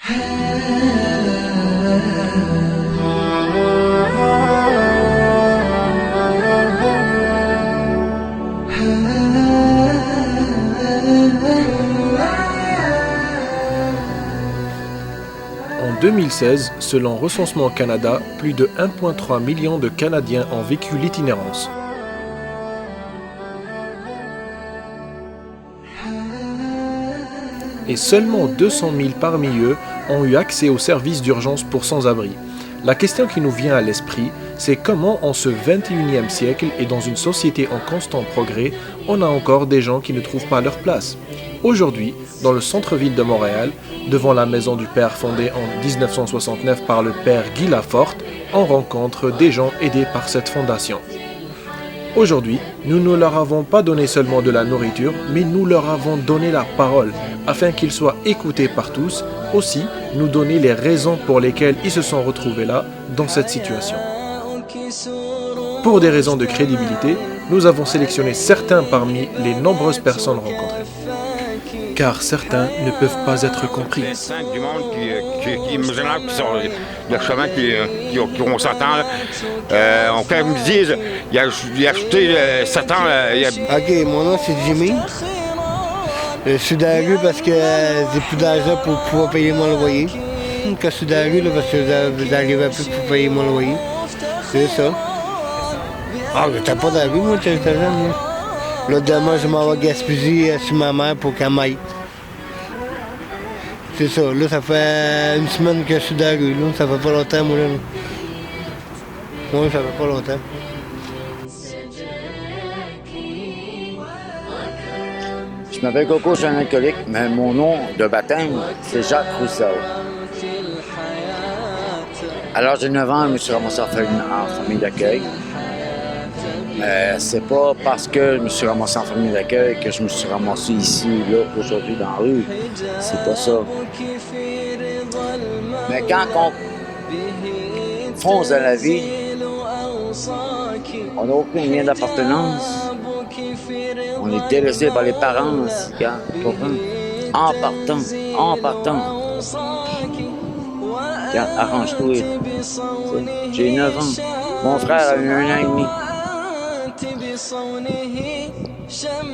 En 2016, selon Recensement Canada, plus de 1,3 million de Canadiens ont vécu l'itinérance. Et seulement 200 000 parmi eux ont eu accès aux services d'urgence pour sans-abri. La question qui nous vient à l'esprit, c'est comment en ce 21e siècle et dans une société en constant progrès, on a encore des gens qui ne trouvent pas leur place. Aujourd'hui, dans le centre-ville de Montréal, devant la maison du Père fondée en 1969 par le Père Guy Laforte, on rencontre des gens aidés par cette fondation. Aujourd'hui, nous ne leur avons pas donné seulement de la nourriture, mais nous leur avons donné la parole, afin qu'ils soient écoutés par tous, aussi nous donner les raisons pour lesquelles ils se sont retrouvés là, dans cette situation. Pour des raisons de crédibilité, nous avons sélectionné certains parmi les nombreuses personnes rencontrées. Car certains ne peuvent pas être compris. Du monde qui le chemin qu'on s'attend. Quand ils me disent, il a acheté 7 ans. OK, mon nom c'est Jimmy. Je suis dans la rue parce que j'ai plus d'argent pour pouvoir payer mon loyer. Quand je suis dans la rue, là, parce que j'arrivais plus pour payer mon loyer. C'est ça. Ah, j'étais pas dans la rue, moi, j'étais jeune. Là, demain, je m'en vais Gaspésie sur ma mère pour qu'elle m'aide. C'est ça. Là, ça fait une semaine que je suis dans la rue. Là. Ça fait pas longtemps, moi. Là. Moi, ça fait pas longtemps. Je m'appelle Coco, je suis un alcoolique, mais mon nom de baptême, c'est Jacques Rousseau. À l'âge de 9 ans, je me suis ramassé en famille d'accueil. C'est pas parce que je me suis ramassé en famille d'accueil que je me suis ramassé ici, là, aujourd'hui, dans la rue. C'est pas ça. Mais quand on fonce dans la vie, on n'a aucun lien d'appartenance. On est délaissé par les parents, en partant. Regarde, arrange-toi. J'ai 9 ans. Mon frère a eu 1 an et demi.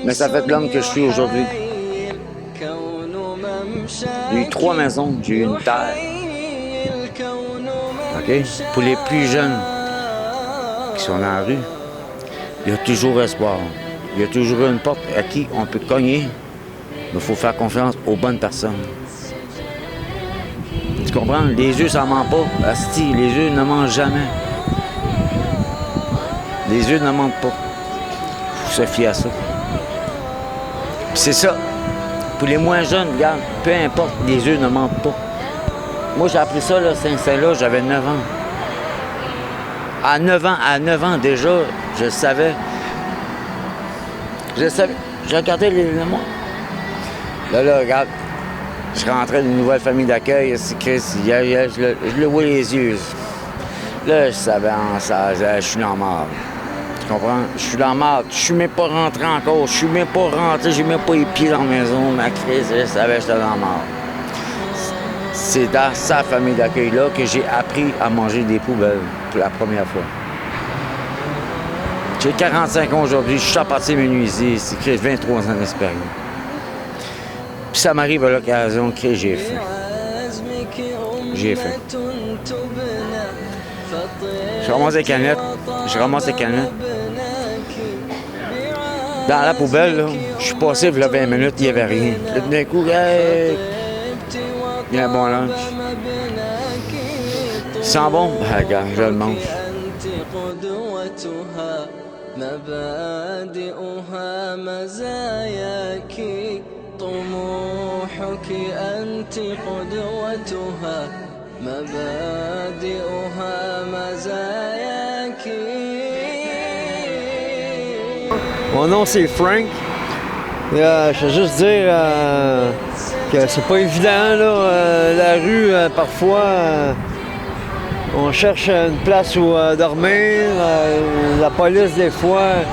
Mais ça fait l'homme que je suis aujourd'hui. J'ai eu 3 maisons, j'ai eu une terre. OK? Pour les plus jeunes qui sont dans la rue, il y a toujours espoir. Il y a toujours une porte à qui on peut cogner, mais il faut faire confiance aux bonnes personnes. Tu comprends? Les yeux, ça ment pas. Asti, les yeux ne mentent jamais. Les yeux ne mentent pas. Il faut se fier à ça. Puis c'est ça. Pour les moins jeunes, regarde, peu importe, les yeux ne mentent pas. Moi, j'ai appris ça, là, Saint-Saint-là, j'avais 9 ans. À 9 ans déjà, je savais. Je regardais les mots. Là, regarde, je rentrais d'une nouvelle famille d'accueil, c'est Chris, je le vois les yeux. Là, je savais je suis dans la marde. Tu comprends? Je suis dans la marde. Je suis même pas rentré encore. Je suis même pas rentré, j'ai même pas les pieds dans la maison. Ma Chris, je savais que j'étais dans la marde. C'est dans sa famille d'accueil-là que j'ai appris à manger des poubelles pour la première fois. J'ai 45 ans aujourd'hui, je suis parti menuisier, c'est que j'ai 23 ans d'expérience. Puis ça m'arrive à l'occasion que j'ai fait. J'ai fait. Je ramasse les canettes. Dans la poubelle, là, je suis passé il y a 20 minutes, il n'y avait rien. Là, d'un coup, hey, il y a un bon lunch. Il sent bon? Ben, regarde, je le mange. مبادئها مزاياك طموحك أنت قدوتها مبادئها مزاياك. Mon nom c'est Frank. Je veux juste dire que c'est pas évident là, la rue parfois. On cherche une place où dormir. La police, des fois,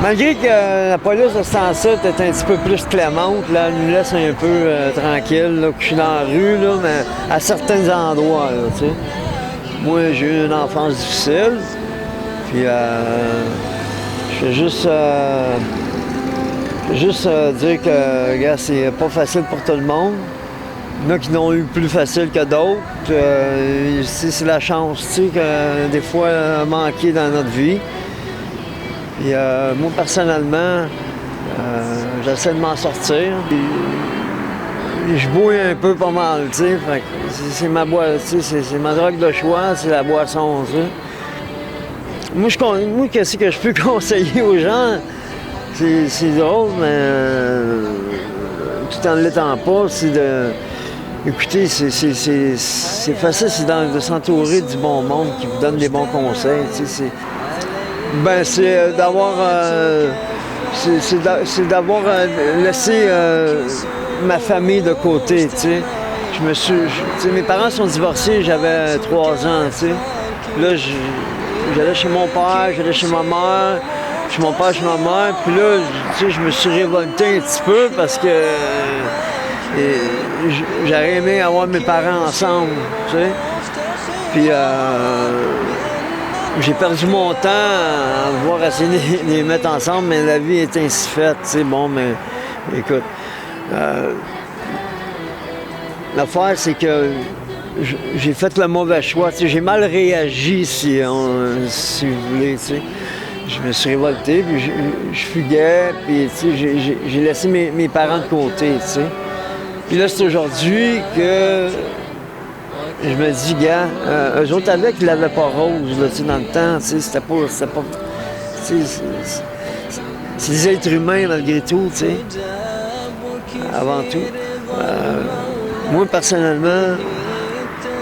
Malgré que la police de ce temps-ci était un petit peu plus clémente, là, elle nous laisse un peu tranquille, là, que je suis dans la rue, là, mais à certains endroits, là, tu sais. Moi, j'ai eu une enfance difficile, puis je vais juste dire que, gars, c'est pas facile pour tout le monde. Il y en a qui l'ont eu plus facile que d'autres. C'est la chance, tu sais, que des fois, manquer dans notre vie. Puis, moi, personnellement, j'essaie de m'en sortir. Puis, je bois un peu pas mal, tu sais. C'est ma drogue de choix, c'est la boisson, tu sais. Moi, qu'est-ce que je peux conseiller aux gens? C'est drôle, mais tout en ne l'étant pas, c'est de... Écoutez, c'est facile, c'est de s'entourer du bon monde qui vous donne des bons conseils, tu sais. C'est d'avoir laissé ma famille de côté, tu sais. Mes parents sont divorcés, j'avais 3 ans, tu sais. Là, j'allais chez mon père, j'allais chez ma mère, chez mon père, chez ma mère. Puis là, tu sais, je me suis révolté un petit peu parce que j'aurais aimé avoir mes parents ensemble, tu sais. Puis j'ai perdu mon temps à voir essayer de les mettre ensemble, mais la vie est ainsi faite, tu sais. Bon, mais écoute, l'affaire, c'est que j'ai fait le mauvais choix. Tu sais, j'ai mal réagi, si vous voulez, tu sais. Je me suis révolté, puis je fuguais, puis tu sais, j'ai laissé mes parents de côté, tu sais. Puis là, c'est aujourd'hui que je me dis, gars, eux autres avec, ils l'avaient pas rose, là, tu sais, dans le temps, tu sais, c'était pas... Tu sais, c'est des êtres humains, malgré tout, tu sais, avant tout. Moi, personnellement,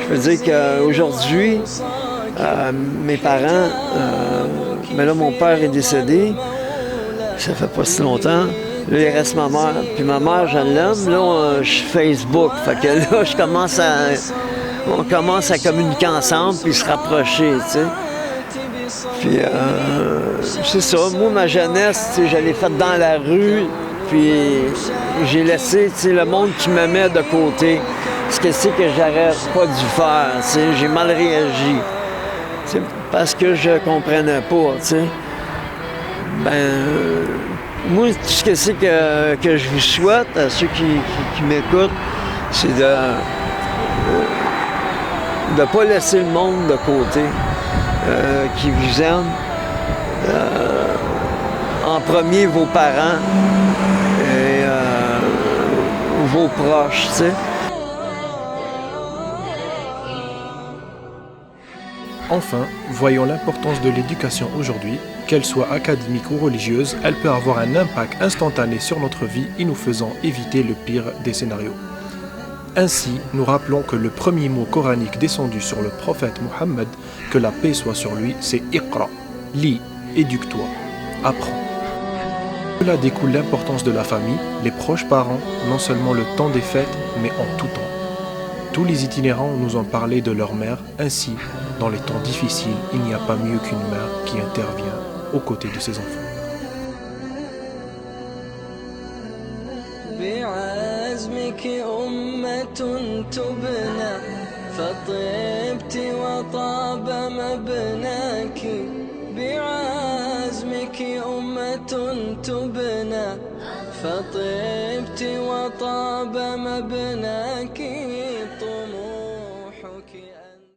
je peux dire qu'aujourd'hui, mes parents, mais là, mon père est décédé, ça fait pas si longtemps. Là, il reste ma mère. Puis ma mère, je l'aime. Là, je suis Facebook. Fait que là, on commence à communiquer ensemble puis se rapprocher, tu sais. Puis, c'est ça. Moi, ma jeunesse, tu sais, je l'ai faite dans la rue. Puis, j'ai laissé, tu sais, le monde qui me met de côté. Ce que c'est que j'aurais pas dû faire, tu sais. J'ai mal réagi. Tu sais, parce que je comprenais pas, tu sais. Moi, tout ce que c'est que je vous souhaite à ceux qui m'écoutent, c'est de ne pas laisser le monde de côté, qui vous aime. En premier, vos parents et vos proches, tu sais. Enfin, voyons l'importance de l'éducation aujourd'hui. Qu'elle soit académique ou religieuse, elle peut avoir un impact instantané sur notre vie et nous faisant éviter le pire des scénarios. Ainsi, nous rappelons que le premier mot coranique descendu sur le prophète Mohammed, que la paix soit sur lui, c'est « Iqra ». Lis, éduque-toi, apprends. De là découle l'importance de la famille, les proches parents, non seulement le temps des fêtes, mais en tout temps. Tous les itinérants nous ont parlé de leur mère, ainsi, dans les temps difficiles, il n'y a pas mieux qu'une mère qui intervient aux côtés de ses enfants. بعزمك أمة تبنى فطبت وطاب مبناك بعزمك أمة تبنى فطبت وطاب مبناك طموحك